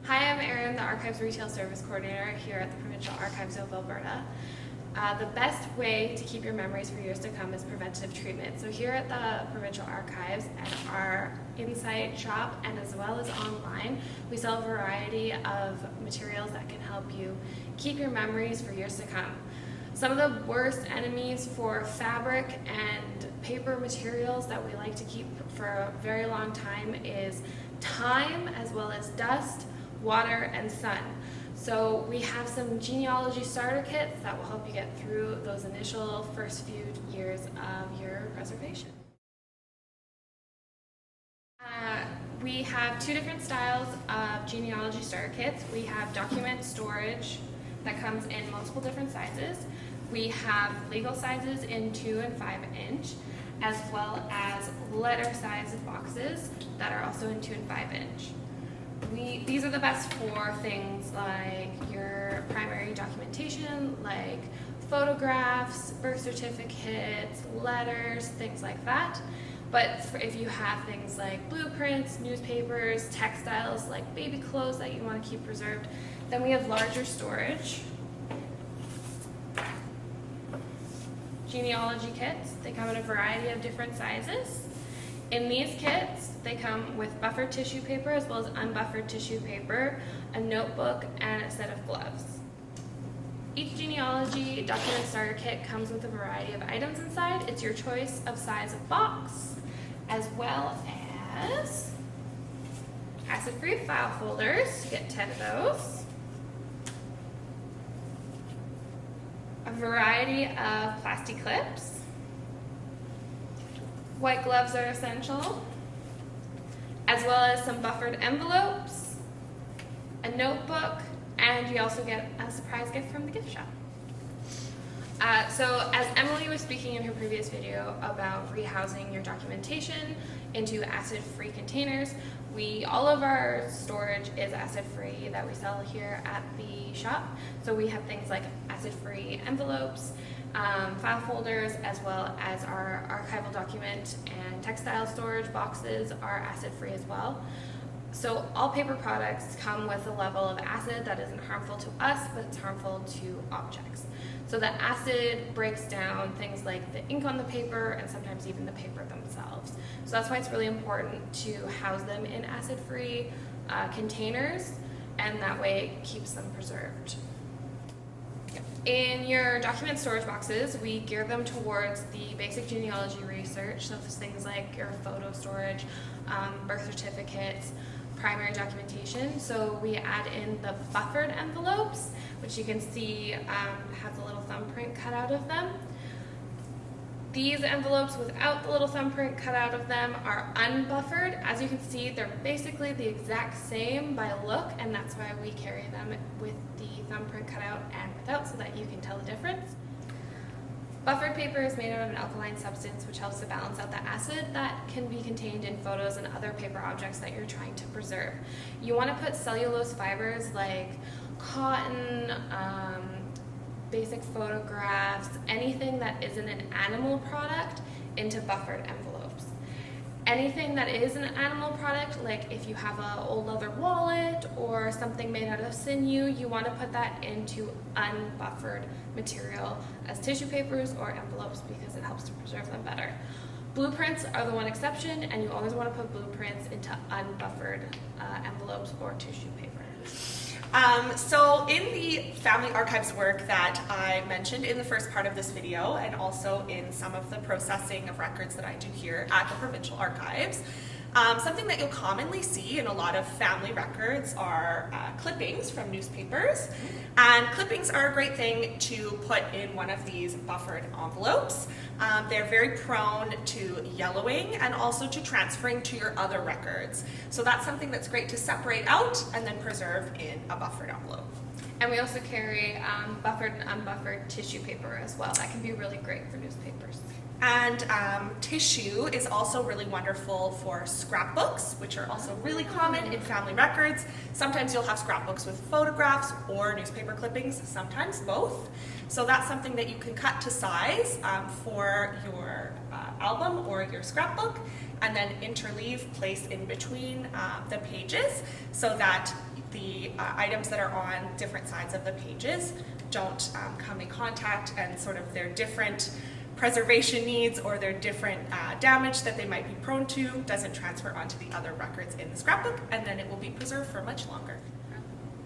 Hi, I'm Erin, the Archives Retail Service Coordinator here at the Provincial Archives of Alberta. The best way to keep your memories for years to come is preventative treatment. So here at the Provincial Archives and our inside shop and as well as online, we sell a variety of materials that can help you keep your memories for years to come. Some of the worst enemies for fabric and paper materials that we like to keep for a very long time is time as well as dust, water, and sun. So we have some genealogy starter kits that will help you get through those initial first few years of your preservation. We have two different styles of genealogy starter kits. We have document storage that comes in multiple different sizes. We have legal sizes in 2 and 5 inch, as well as letter size boxes that are also in 2 and 5 inch. These are the best for things like your primary documentation, like photographs, birth certificates, letters, things like that. But if you have things like blueprints, newspapers, textiles, like baby clothes that you want to keep preserved, then we have larger storage. Genealogy kits, they come in a variety of different sizes. In these kits, they come with buffered tissue paper as well as unbuffered tissue paper, a notebook, and a set of gloves. Each genealogy document starter kit comes with a variety of items inside. It's your choice of size of box, as well as acid-free file folders. You get 10 of those. A variety of plastiklips. White gloves are essential, as well as some buffered envelopes, a notebook, and you also get a surprise gift from the gift shop. So as Emily was speaking in her previous video about rehousing your documentation into acid-free containers, all of our storage is acid-free that we sell here at the shop. So we have things like acid-free envelopes, file folders, as well as our archival document and textile storage boxes are acid-free as well. So all paper products come with a level of acid that isn't harmful to us, but it's harmful to objects. So the acid breaks down things like the ink on the paper and sometimes even the paper themselves. So that's why it's really important to house them in acid-free containers, and that way it keeps them preserved. In your document storage boxes, we gear them towards the basic genealogy research, so things like your photo storage, birth certificates, primary documentation. So we add in the buffered envelopes, which you can see have the little thumbprint cut out of them. These envelopes without the little thumbprint cut out of them are unbuffered. As you can see, they're basically the exact same by look, and that's why we carry them with the thumbprint cut out and without, so that you can tell the difference. Buffered paper is made out of an alkaline substance which helps to balance out the acid that can be contained in photos and other paper objects that you're trying to preserve. You want to put cellulose fibers like cotton, basic photographs, anything that isn't an animal product into buffered envelopes. Anything that is an animal product, like if you have an old leather wallet or something made out of sinew, you want to put that into unbuffered material as tissue papers or envelopes because it helps to preserve them better. Blueprints are the one exception, and you always want to put blueprints into unbuffered envelopes or tissue paper. So in the family archives work that I mentioned in the first part of this video, and also in some of the processing of records that I do here at the Provincial Archives, something that you'll commonly see in a lot of family records are clippings from newspapers. And clippings are a great thing to put in one of these buffered envelopes. They're very prone to yellowing and also to transferring to your other records. So that's something that's great to separate out and then preserve in a buffered envelope. And we also carry buffered and unbuffered tissue paper as well. That can be really great for newspapers. And tissue is also really wonderful for scrapbooks, which are also really common in family records. Sometimes you'll have scrapbooks with photographs or newspaper clippings, sometimes both. So that's something that you can cut to size for your album or your scrapbook, and then interleave, place in between the pages so that the items that are on different sides of the pages don't come in contact, and sort of their different preservation needs or their different damage that they might be prone to doesn't transfer onto the other records in the scrapbook, and then it will be preserved for much longer.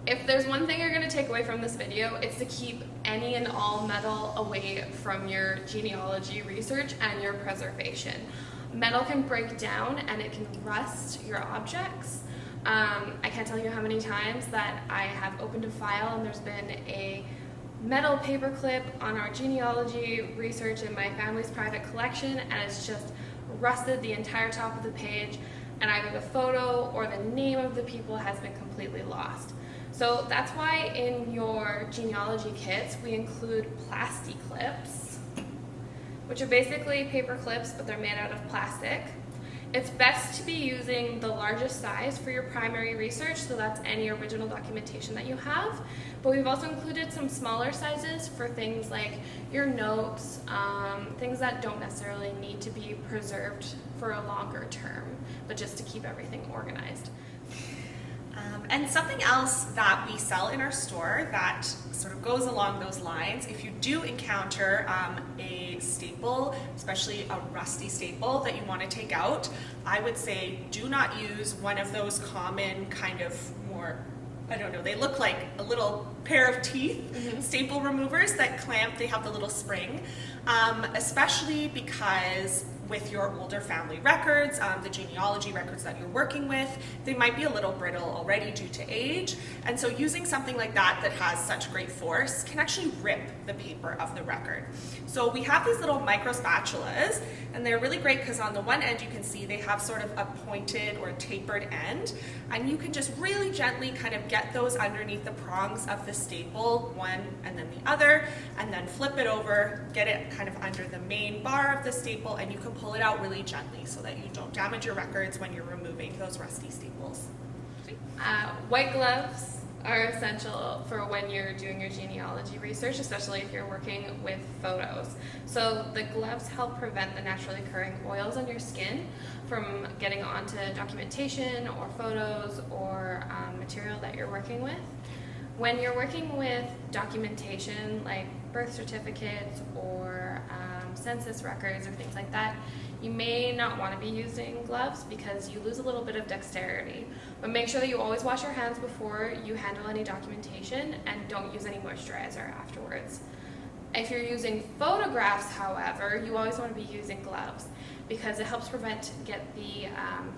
If there's one thing you're going to take away from this video, it's to keep any and all metal away from your genealogy research and your preservation. Metal can break down and it can rust your objects. I can't tell you how many times that I have opened a file and there's been a metal paperclip on our genealogy research in my family's private collection, and it's just rusted the entire top of the page, and either the photo or the name of the people has been completely lost. So that's why in your genealogy kits we include plastiklips, which are basically paper clips, but they're made out of plastic. It's best to be using the largest size for your primary research, so that's any original documentation that you have. But we've also included some smaller sizes for things like your notes, things that don't necessarily need to be preserved for a longer term, but just to keep everything organized. And something else that we sell in our store that sort of goes along those lines, if you do encounter a staple, especially a rusty staple that you want to take out, I would say do not use one of those common kind of more, I don't know, they look like a little pair of teeth staple removers that clamp. They have the little spring, especially because with your older family records, the genealogy records that you're working with, they might be a little brittle already due to age. And so using something like that that has such great force can actually rip the paper of the record. So we have these little microspatulas, and they're really great because on the one end you can see they have sort of a pointed or tapered end, and you can just really gently kind of get those underneath the prongs of the staple, one and then the other, and then flip it over, get it kind of under the main bar of the staple, and you can pull it out really gently so that you don't damage your records when you're removing those rusty staples. White gloves are essential for when you're doing your genealogy research, especially if you're working with photos. So the gloves help prevent the naturally occurring oils on your skin from getting onto documentation or photos or material that you're working with. When you're working with documentation like birth certificates or census records or things like that, you may not want to be using gloves because you lose a little bit of dexterity. But make sure that you always wash your hands before you handle any documentation, and don't use any moisturizer afterwards. If you're using photographs, however, you always want to be using gloves because it helps get the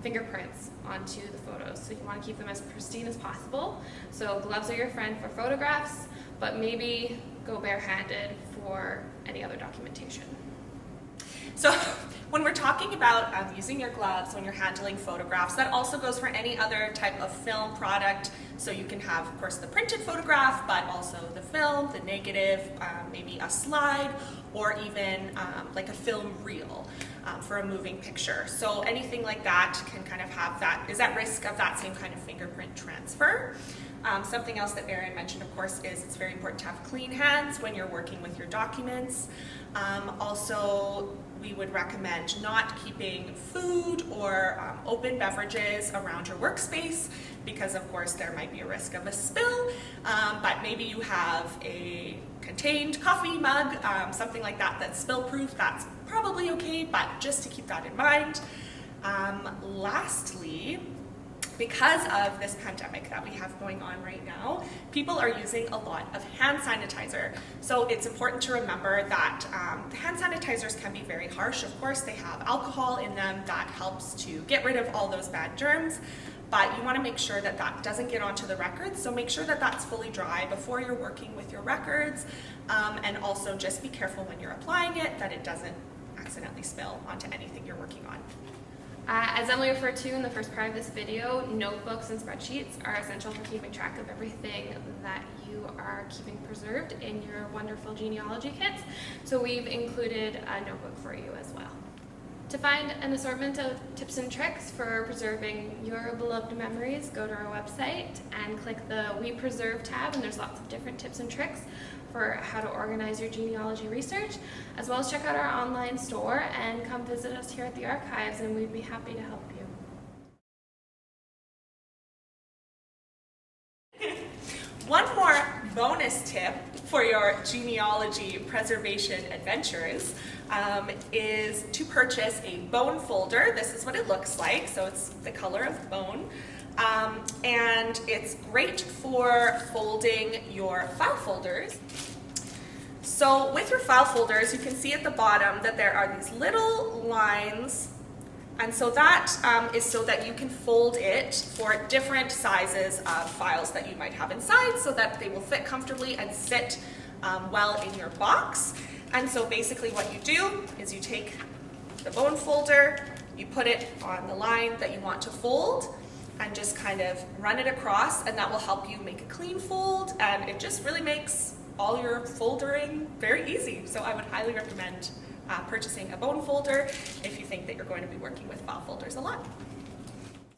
fingerprints onto the photos. So you want to keep them as pristine as possible. So gloves are your friend for photographs, but maybe go barehanded for any other documentation. So when we're talking about using your gloves when you're handling photographs, that also goes for any other type of film product. So you can have, of course, the printed photograph, but also the film, the negative, maybe a slide, or even like a film reel for a moving picture. So anything like that can kind of have that, is at risk of that same kind of fingerprint transfer. Something else that Erin mentioned, of course, is it's very important to have clean hands when you're working with your documents. Also, we would recommend not keeping food or open beverages around your workspace because, of course, there might be a risk of a spill, but maybe you have a contained coffee mug, something like that that's spill-proof. That's probably okay, but just to keep that in mind. Lastly, because of this pandemic that we have going on right now, people are using a lot of hand sanitizer. So it's important to remember that the hand sanitizers can be very harsh. Of course, they have alcohol in them that helps to get rid of all those bad germs, but you want to make sure that that doesn't get onto the records. So make sure that that's fully dry before you're working with your records, and also just be careful when you're applying it that it doesn't accidentally spill onto anything you're working on. As Emily referred to in the first part of this video, notebooks and spreadsheets are essential for keeping track of everything that you are keeping preserved in your wonderful genealogy kits. So we've included a notebook for you as well. To find an assortment of tips and tricks for preserving your beloved memories, go to our website and click the We Preserve tab, and there's lots of different tips and tricks for how to organize your genealogy research, as well as check out our online store and come visit us here at the archives, and we'd be happy to help you. One more bonus tip for your genealogy preservation adventures is to purchase a bone folder. This is what it looks like, so it's the color of bone. And it's great for folding your file folders. So with your file folders, you can see at the bottom that there are these little lines, and so that is so that you can fold it for different sizes of files that you might have inside so that they will fit comfortably and sit well in your box. And so basically what you do is you take the bone folder, you put it on the line that you want to fold, and just kind of run it across, and that will help you make a clean fold, and it just really makes all your foldering very easy. So I would highly recommend purchasing a bone folder if you think that you're going to be working with file folders a lot.